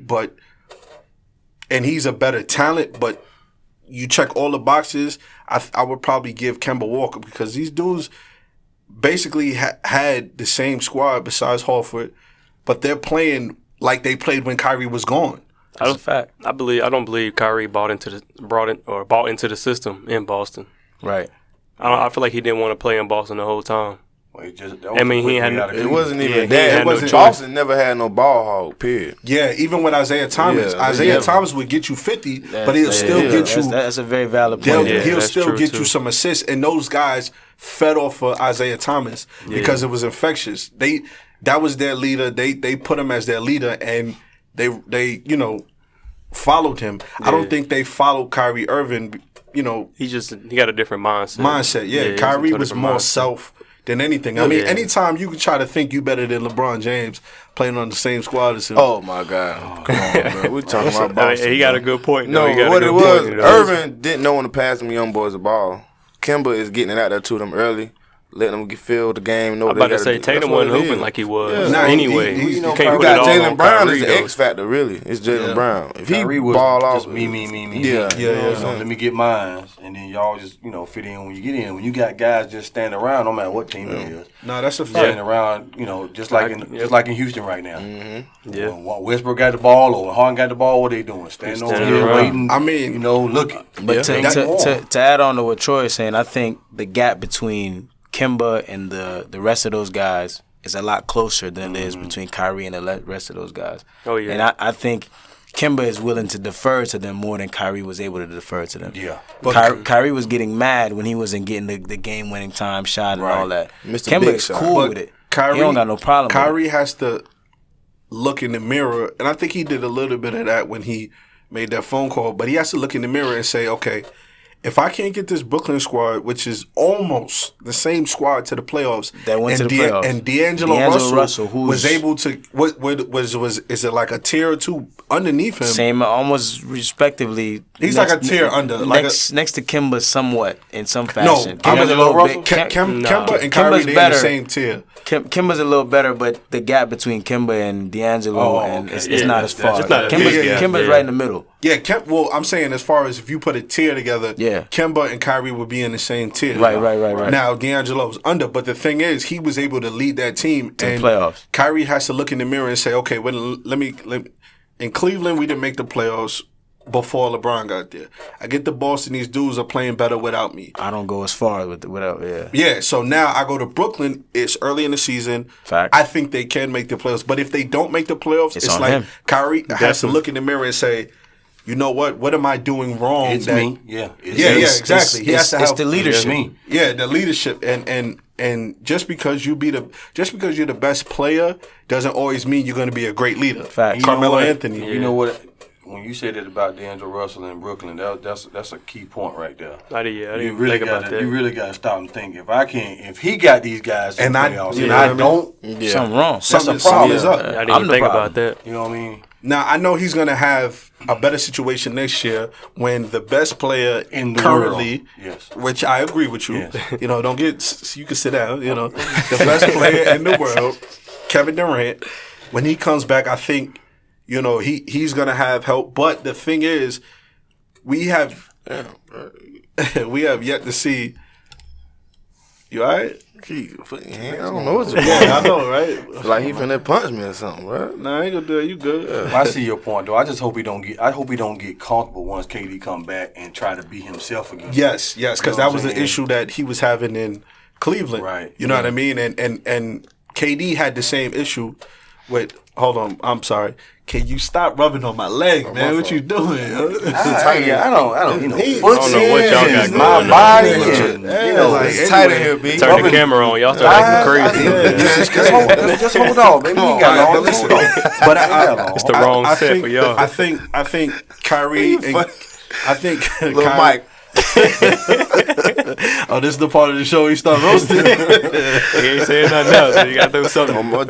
and he's a better talent, but you check all the boxes, I would probably give Kemba Walker because these dudes basically had the same squad besides Horford, but they're playing like they played when Kyrie was gone. That's a fact. I don't believe Kyrie bought into the system in Boston. Right. I feel like he didn't want to play in Boston the whole time. It wasn't even that. Boston never had no ball hog, period. Yeah, even with Isaiah Thomas. Isaiah Thomas would get you 50, but he'll still get you. That's a very valid point. He'll still get you some assists, and those guys fed off of Isaiah Thomas because it was infectious. That was their leader. They put him as their leader, and they followed him. I don't think they followed Kyrie Irving. He got a different mindset. Kyrie was more self than anything. I mean, anytime you can try to think you better than LeBron James playing on the same squad as him. Oh my God! Come on, bro. We're talking about Boston. He got a good point. No, what it was, Irving didn't know when to pass them young boys the ball. Kemba is getting it out there to them early, letting them feel the game. I'm about to say Tatum wasn't hooping like he was. Anyway, you can't got put it all Jaylen on Brown Kyrie, is the X factor. Really, it's Jaylen Brown. If he Kyrie was ball off, just me. Yeah. So let me get mine, and then y'all just fit in when you get in. When you got guys just standing around, no matter what team it is. No, that's a fact. Standing around, just like in Houston right now. When Westbrook got the ball or when Harden got the ball, what they doing? Standing over here waiting. I mean, looking. But to add on to what Troy is saying, I think the gap between Kemba and the rest of those guys is a lot closer than it is between Kyrie and the rest of those guys. Oh, yeah. And I think Kemba is willing to defer to them more than Kyrie was able to defer to them. Yeah. But Kyrie was getting mad when he wasn't getting the game-winning time shot and all that. Mr. Kemba Big is Shot. cool with it. Kyrie, he don't got no problem Kyrie with it. has to look in the mirror, and I think he did a little bit of that when he made that phone call, but he has to look in the mirror and say, okay, if I can't get this Brooklyn squad, which is almost the same squad to the playoffs, that went to the playoffs, and D'Angelo Russell was able to, is it like a tier or two underneath him? Same, almost respectively. He's like a tier under, next to Kemba, somewhat in some fashion. No, Kemba's a little bit. Kemba and Kyrie, they in the same tier. Kemba's a little better, but the gap between Kemba and D'Angelo is not as far. Kemba's right in the middle. Yeah, I'm saying as far as if you put a tier together, Kemba and Kyrie would be in the same tier. Right. Now D'Angelo's under, but the thing is, he was able to lead that team to the playoffs. Kyrie has to look in the mirror and say, okay, let me. In Cleveland, we didn't make the playoffs before LeBron got there. I get the Boston; these dudes are playing better without me. I don't go as far without. Yeah. So now I go to Brooklyn. It's early in the season. Fact. I think they can make the playoffs, but if they don't make the playoffs, it's like him. Kyrie has to look in the mirror and say, you know what? What am I doing wrong? It's me. Yeah. Exactly. He has to help. It's the leadership. Yeah, the leadership, and just because you're the best player doesn't always mean you're going to be a great leader. Fact. Carmelo Anthony. You know what? When you said that about D'Angelo Russell in Brooklyn, that's a key point right there. I didn't think about that. You really got to stop and think. If he got these guys in the playoffs, and I don't, something wrong. That's a problem. Is up. I didn't even think about that. You know what I mean? Now I know he's going to have a better situation next year when the best player in the currently, world. Which I agree with you. Yes. Don't get. You can sit down. The best player in the world, Kevin Durant, when he comes back, I think. He's gonna have help, but the thing is, we have yet to see. You all right? I don't know what's going Yeah, I know, right? Like he finna punch me or something, bro. Nah, I ain't gonna do it. You good? I see your point, though. I just hope he don't get comfortable once KD come back and try to be himself again. Yes, because You know that what was I'm the saying? issue that he was having in Cleveland. Right. You know what I mean? And KD had the same issue with. Hold on, I'm sorry. Can you stop rubbing on my leg, man? What you doing? I don't, you know, foot I don't know what y'all got and going my on. body, and, you know, like, It's tight in here, B. Turn the camera on. Y'all start acting crazy. Just hold on, baby. You got long. Listen, But It's the wrong set think, for y'all. I think Kyrie and I think Little Kyrie, Mike. Oh, this is the part of the show he start roasting. He ain't saying nothing else. So you got to do something. Michael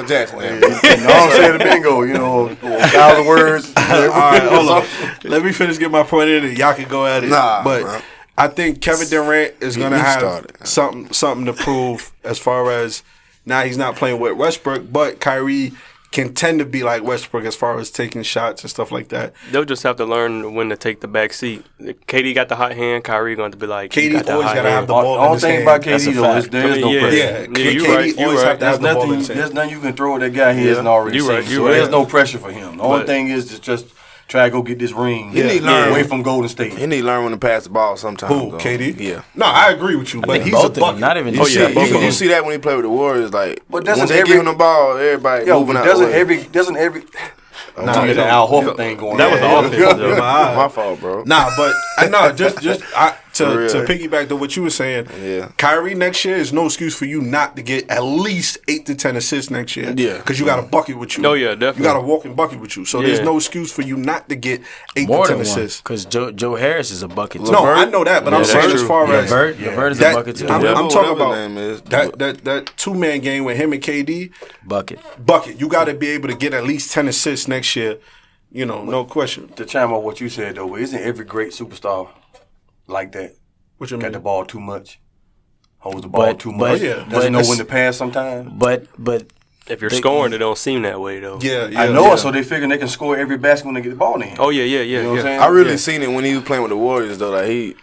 Jackson. Man. I'm saying the bingo, you know, 1,000 words. All right, hold on. Let me finish get my point in, and y'all can go at it. Nah, but bro. I think Kevin Durant is gonna He have started. something to prove as far as now he's not playing with Westbrook, but Kyrie can tend to be like Westbrook as far as taking shots and stuff like that. They'll just have to learn when to take the back seat. KD got the hot hand. Kyrie going to be like, KD you got the always hot gotta hand. have the ball. The only thing about That's a KD, though, is fact. there is no Yeah. pressure. Yeah, Yeah, you KD right, you always right. have to have the ball in his There's hand. nothing you can throw at that guy he hasn't already You seen. right, you So right. there's no pressure for him. The only But- thing is to just try to go get this ring He need to learn. away from Golden State. He need to learn when to pass the ball sometimes. Who? though. KD? Yeah. No, I agree with you, but think he's both a of them, bucket. not even You just see, yeah, both of you them. see that when he played with the Warriors, like But doesn't when they every- give him the ball, everybody Yo, moving but out. doesn't the way. every Nah, tell you you the don't. Al Horford thing going That on. was the offense, though. My fault, bro. Nah, but to For real. piggyback to what you were saying, Yeah. Kyrie next year is no excuse for you not to get at least 8 to 10 assists next year. Yeah. because you got a bucket with you. Oh, yeah, definitely. You got a walking bucket with you, so there's Yeah. no excuse for you not to get 8 more to than 10 one. assists. Because Joe Harris is a bucket too. No, I know that, but I'm Yeah, saying that's as true. far as Levert is a that, bucket too. I'm Whatever talking his about name is. that 2-man game with him and KD Bucket. bucket. You got to be able to get at least 10 assists next year. You know, no question. To chime on what you said though, isn't every great superstar like that? What you Got mean? the ball too much, holds the ball But- too but- much. yeah. Doesn't know but- when to pass sometimes. But If you're scoring, it don't seem that way, though. Yeah, I know yeah. it, so they figure they can score every basket when they get the ball in. Oh, yeah. You know what I'm saying? I really seen it when he was playing with the Warriors though. Like he,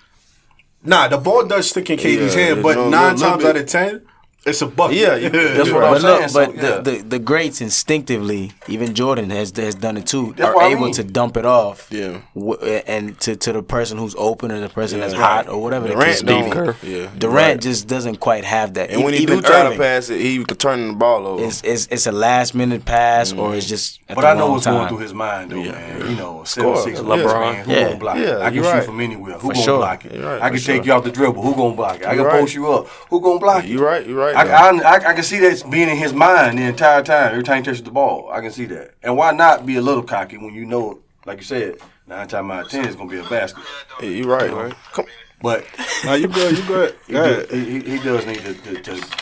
Nah, the ball does stick in KD's Yeah, hand, but no, 9 little times bit. out of 10, it's a bucket. Yeah, that's you're what right. I'm But look, saying. but So, yeah. the greats instinctively, even Jordan has done it too, That's are what I able mean. to dump it off. Yeah. And to the person who's open or the person that's right. hot or whatever the case Durant may be. don't. Yeah. Durant just doesn't quite have that. And when he even do try Irving, to pass it, he could turn the ball over. it's a last minute pass or it's just at But the I know wrong what's time. going through his mind, though, man. You know, Score. 7'6" LeBron. man. Who Yeah. gonna block it? Yeah, I can you're shoot right. from anywhere. Who For gonna sure. block it? You're right, I can for take sure. you off the dribble. Who gonna block it? I can You're right. post you up. Who gonna block it? You're right. You're right. I can see that being in his mind the entire time. Every time he touches the ball, I can see that. And why not be a little cocky when you know, like you said, 9 times out of 10 it's gonna be a basket. Yeah, you're right. Right. Come. But Nah, you good. You good. he, Go ahead. he does need to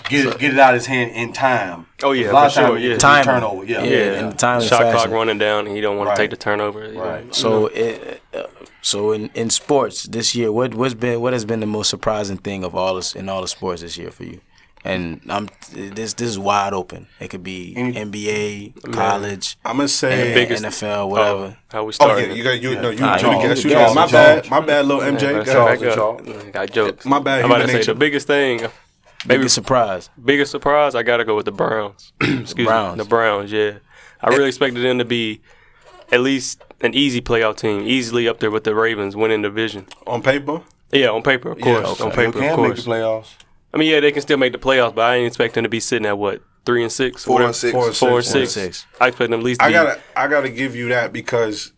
get it out of his hand in time. Oh, yeah, A lot for of sure, times yeah. it's a Timing. turnover. Yeah. Yeah, in the timely Shot clock fashion. running down, and he don't want Right. to take the turnover. Right. So in sports this year, what has been the most surprising thing of in all the sports this year for you? And this is wide open. It could be NBA, college, I'm going to say. biggest- NFL, whatever. How we Oh, started. yeah. You got you. No, you. Nah, You you guess. the You guess. My bad. My bad, little MJ. Let's Go back ahead. up. Got jokes. My bad, I'm about to human say nature. the biggest thing, maybe Biggest surprise. biggest surprise. I gotta go with the Browns. Excuse Browns. me, the Browns. Yeah, I really expected them to be at least an easy playoff team, easily up there with the Ravens, winning the division. On paper? Yeah, on paper, of course. okay. On They paper, can of make the course. playoffs. I mean, yeah, they can still make the playoffs, but I didn't expect them to be sitting at what 3 and 6, 4 and 6. 4 and 6. 6. I expect them at least. To I gotta give you that because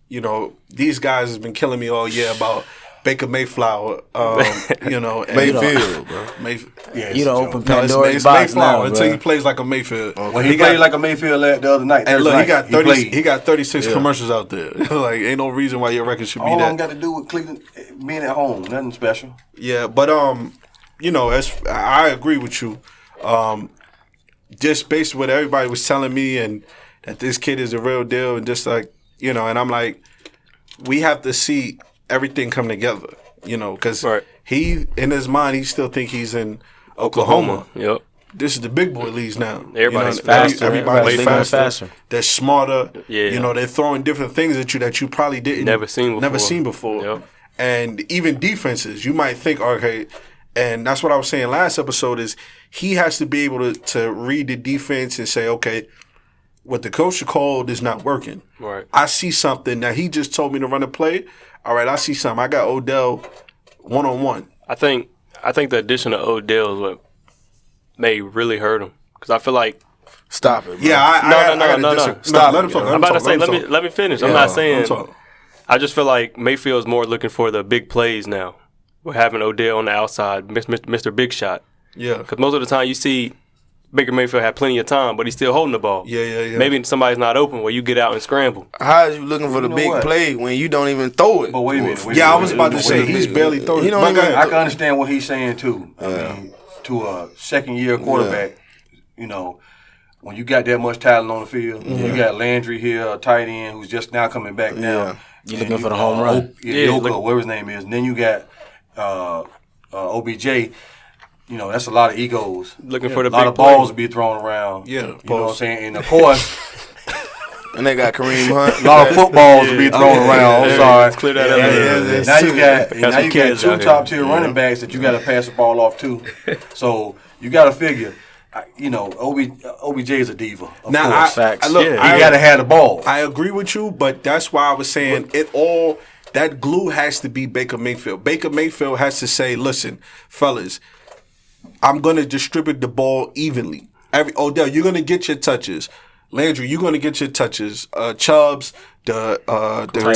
these guys has been killing me all year about Baker Mayflower. And Mayfield, bro. Yeah, You don't it's a open joke. No, it's Pandora's box Mayflower now, until bro. he plays like a Mayfield. When he played like a Mayfield the other night. And Thursday look, he night, got 30. played. He got 36 commercials out there. Like, ain't no reason why your record should be All I'm that. got to do with Cleveland being at home, nothing special. Yeah, but I agree with you. Just based on what everybody was telling me, and that this kid is a real deal, and just like and I'm like, we have to see everything come together. Because Right. he in his mind he still think he's in Oklahoma. Yep. This is the big boy leagues now. Everybody's faster. Everybody's Everybody's faster. faster. They're smarter. Yeah. They're throwing different things at you that you probably didn't Never seen before. Never seen before. Yep. And even defenses, you might think, okay, And that's what I was saying last episode is he has to be able to read the defense and say, okay, what the coach called is not working. Right. I see something that he just told me to run a play. All right, I see something. I got Odell one-on-one. I think the addition of Odell is what may really hurt him because I feel like. Stop it. Bro. Yeah, no. Stop. Let him talk. I'm about to say, let me finish. I'm not saying. I just feel like Mayfield's more looking for the big plays now. We're having Odell on the outside, Mr. Big Shot. Yeah. Because most of the time you see Baker Mayfield have plenty of time, but he's still holding the ball. Yeah. Maybe somebody's not open where you get out and scramble. How is you looking for the big play when you don't even throw it? But wait a minute. I was about to say he's barely throwing. I can understand what he's saying too. I mean, to a second-year quarterback, you know, when you got that much talent on the field, you got Landry here, a tight end who's just now coming back now. You're looking for the home run. Whatever his name is. And then you got OBJ. You know, that's a lot of egos. Looking for the big play. A lot of balls to be thrown around. Yeah. You know what I'm saying? And of course... And they got Kareem Hunt. A lot of footballs to be thrown around. I'm sorry. Let's clear that up. Now you got two top-tier running backs that you got to pass the ball off to. So you got to figure... You know, OBJ is a diva. Of course. He got to have the ball. I agree with you, but that's why I was saying that glue has to be Baker Mayfield. Baker Mayfield has to say, listen, fellas, I'm going to distribute the ball evenly. Odell, you're going to get your touches. Landry, you're going to get your touches. Chubbs, the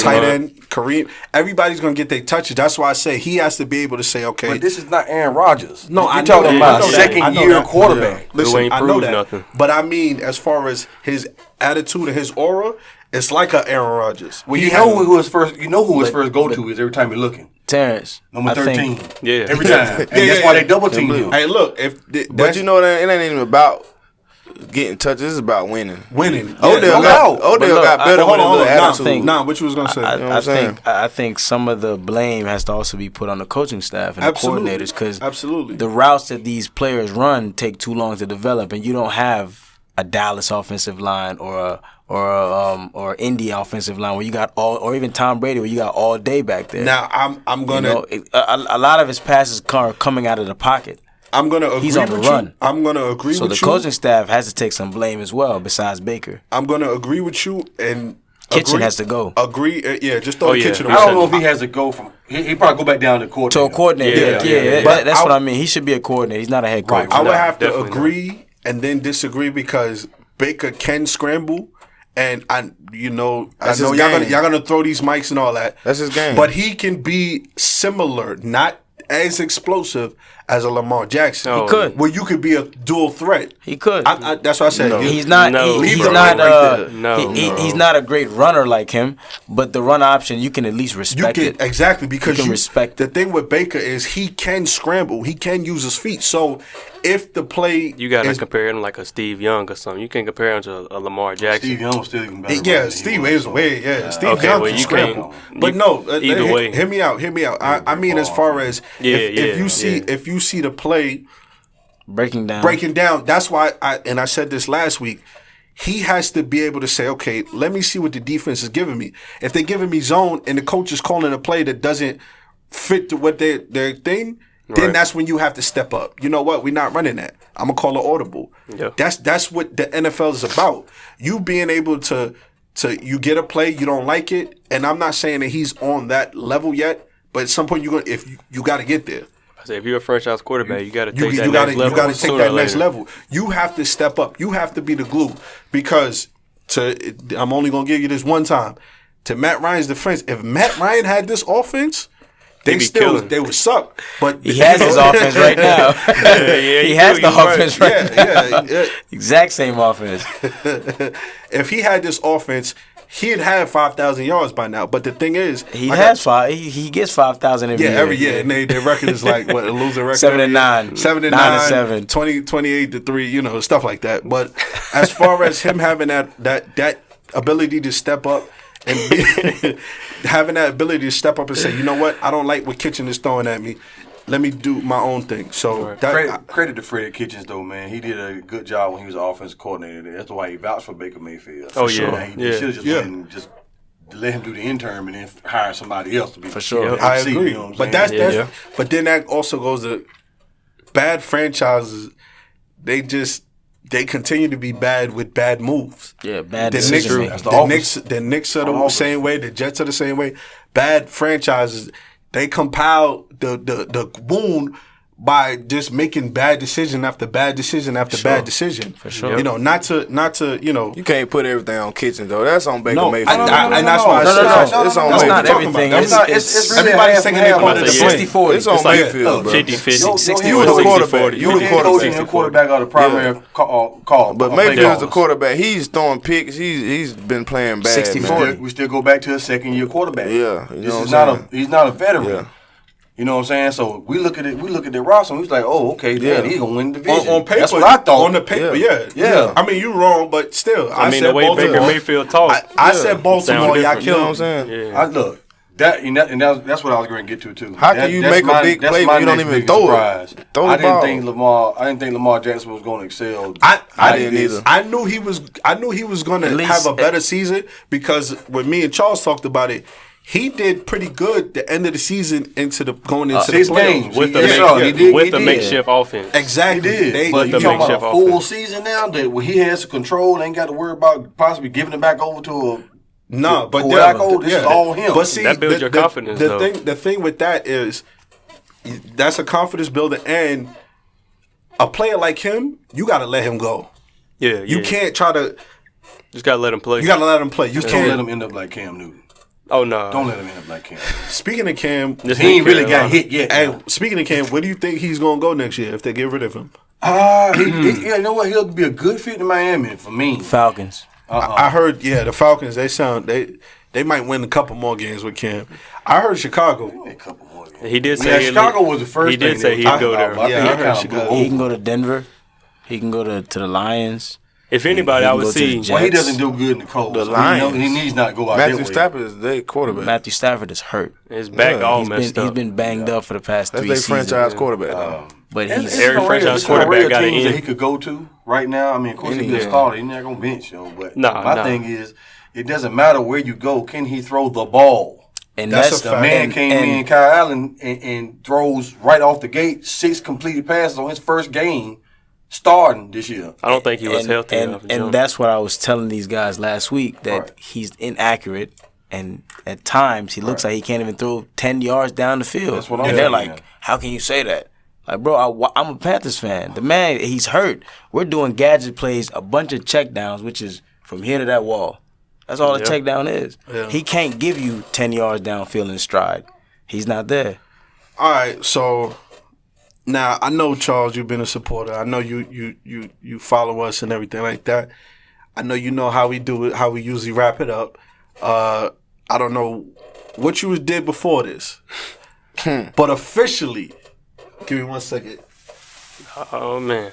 tight end, Kareem, everybody's going to get their touches. That's why I say he has to be able to say, okay. But this is not Aaron Rodgers. No, you're talking about a second-year quarterback. Listen, I know that. Nothing. But I mean, as far as his attitude and his aura, it's like a Aaron Rodgers. Well, you know who his first go-to is every time you're looking. Terrence. Number 13. Yeah. Every time. And that's why they double team him. Hey, look. But you know, it ain't even about getting touches. This is about winning. Odell got better with his attitude. What you was going to say? I think some of the blame has to also be put on the coaching staff and the coordinators because the routes that these players run take too long to develop, and you don't have a Dallas offensive line or Indy offensive line where you got or even Tom Brady where you got all day back there. Now I'm gonna a lot of his passes are coming out of the pocket. I'm gonna agree He's on the with run. you. I'm gonna agree with you. So the coaching staff has to take some blame as well, besides Baker. I'm gonna agree with you and Kitchen has to go. Agree, just throw Kitchen away. I don't know if he has to go from. He probably go back down to coordinator. To a coordinator, yeah. That's what I mean. He should be a coordinator. He's not a head coach. I would have to agree and then disagree because Baker can scramble. And I know y'all gonna throw these mics and all that. That's his game. But he can be similar, not as explosive as a Lamar Jackson. He could. Where you could be a dual threat. He could. That's what I said. No. He's not. He's not a great runner like him. But the run option, you can at least respect it. Exactly, because you can respect the thing with Baker is he can scramble. He can use his feet. So if the play, you got to compare him like a Steve Young or something. You can compare him to a Lamar Jackson. Steve Young still even better. Yeah, Steve is way. Yeah, Steve Young can scramble. But no, either way. Hear me out. I mean, as far as if you see the play breaking down. That's why I said this last week. He has to be able to say, okay, let me see what the defense is giving me. If they're giving me zone and the coach is calling a play that doesn't fit to what their thing, then that's when you have to step up. You know what? We're not running that. I'm gonna call it audible. Yeah. That's what the NFL is about. You being able to you get a play, you don't like it, and I'm not saying that he's on that level yet, but at some point you got to get there. If you're a franchise quarterback, you got to take that next level. You got to take that next level. You have to step up. You have to be the glue because I'm only going to give you this one time. To Matt Ryan's defense, if Matt Ryan had this offense, they would suck. But he has his offense right now. He has the offense right now. Yeah. Exact same offense. If he had this offense, he'd have 5,000 yards by now. But the thing is, he gets 5,000 every year. Every year. And their record is like what, a losing record? 7-9, 9-7, 28-3, stuff like that. But as far as him having that ability to step up and having that ability to step up and say, you know what, I don't like what Kitchen is throwing at me. Let me do my own thing. So credit to Freddie Kitchens though, man. He did a good job when he was an offensive coordinator. That's why he vouched for Baker Mayfield. Oh yeah, he should have just let him do the interim and then hire somebody else to be for sure. I agree. But but then that also goes to bad franchises, they continue to be bad with bad moves. Yeah, bad The decision making. The Knicks are the same way. The Jets are the same way. Bad franchises, they compile the wound by just making bad decision after bad decision after bad decision. For sure. You know, not to you know. You can't put everything on Kitchen though. That's on Baker No, Mayfield. and that's why I said it's on That's Mayfield. not everything. It's really everybody's taking their part of the blame. 60-40. It's on Mayfield, bro. 50-50. You was a quarterback. You was a coaching and quarterback are the primary call. But Mayfield's a quarterback. He's throwing picks. He's been playing bad. 60-40. We still go back to a second-year quarterback. Yeah, He's not a veteran. Yeah. You know what I'm saying? So we look at the roster and we was like, oh, okay, Yeah. he's gonna win the division. On paper, that's what I thought. On the paper, Yeah. I mean, you wrong, but still, I mean, said the way Baltimore. Baker Mayfield talks. I said Baltimore, y'all different. You know killed what I'm him. saying? Yeah. Look, that's what I was going to get to too. How can you make a big play when you don't even throw it? Throw the ball. I didn't think Lamar Jackson was going to excel. I didn't either. I knew he was going to have a better season because when me and Charles talked about it, he did pretty good the end of the season going into 6 the playoffs. games With the makeshift offense. Exactly. He did. But the you talking about a makeshift full offense. season now that where he has control, ain't got to worry about possibly giving it back over to a. No, but This is all him. But see, That builds your confidence, though. The thing with that is that's a confidence builder, and a player like him, you got to let him go. Yeah, You can't try to. Just gotta let him play. You got to let him play. You Don't can't let him end up like Cam Newton. Oh no! Don't let him end up like Cam. Speaking of Cam, This He ain't nigga really Carolina. got hit yet. hey, speaking of Cam, where do you think he's gonna go next year if they get rid of him? You know what? He'll be a good fit in Miami for me. Falcons. I heard, the Falcons. They might win a couple more games with Cam. I heard Chicago. A couple more games. He did Yeah, say Chicago was the first. He did thing say they he'd was go talking there. about. Yeah, I heard kinda Chicago. blew He can over. go to Denver. He can go to the Lions. If anybody, He I can would go to the see. Jets. Well, he doesn't do good in the cold. The so Lions. He needs not go out Matthew that way. Stafford is their quarterback. Matthew Stafford is hurt. His back all He's messed up. been banged up for the past That's 3 their seasons. franchise quarterback. though. But And he's it's Every no franchise real- it's no quarterback real got an teams that end. he could go to right now. I mean, of course, he's been Yeah. started. He's not going to bench, but Nah. my thing is, it doesn't matter where you go. Can he throw the ball? and That's that's a The fact. man came in, Kyle Allen, and throws right off the gate 6 completed passes on his first game starting this year. I don't think he was healthy enough. to And jump. that's what I was telling these guys last week, that Right. he's inaccurate, and at times he looks like he can't even throw 10 yards down the field. That's what I'm and they're saying, like, yeah. how can you say that? Like, bro, I'm a Panthers fan. The man, he's hurt. We're doing gadget plays, a bunch of check downs, which is from here to that wall. That's all a check down is. Yeah. He can't give you 10 yards downfield in stride. He's not there. All right, so now I know, Charles, you've been a supporter. I know you follow us and everything like that. I know you know how we do it, how we usually wrap it up. I don't know what you did before this, but officially, give me 1 second. Oh man.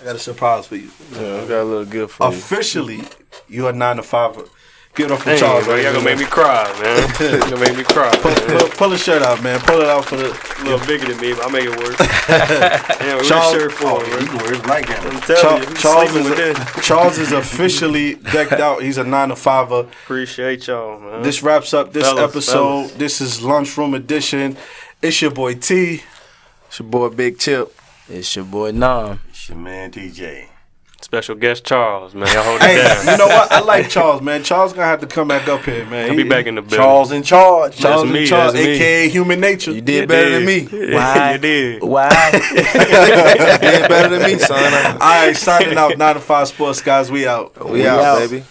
I got a surprise for you. Yeah, I got a little gift for you. Officially, you are 9 to 5. Give it up for Dang, Charles. bro, y'all gonna make me cry, man. Y'all gonna make me cry. man. Pull the shirt out, man. Pull it out for the. A little bigger than me, but I'll make it work. Damn, what Charles- shirt for, Oh, bro? he can wear his nightgown. I'm telling you, Charles, sleeping with this. Charles is officially decked out. He's a 9 to 5. Appreciate y'all, man. This wraps up this Fellas, episode. fellas. This is Lunchroom Edition. It's your boy T. It's your boy Big Chip. It's your boy Nam. It's your man, TJ. Special guest Charles, man. Y'all hold Hey, it down. you know what? I like Charles, man. Charles gonna have to come back up here, man. I'll be back in the building. Charles in charge. Charles That's in me, Charles, that's me. aka Human Nature. You did better than me. Why? You did. Why? You did better than me, son. All right, signing out. 9 to 5 Sports, guys. We out. We out, baby.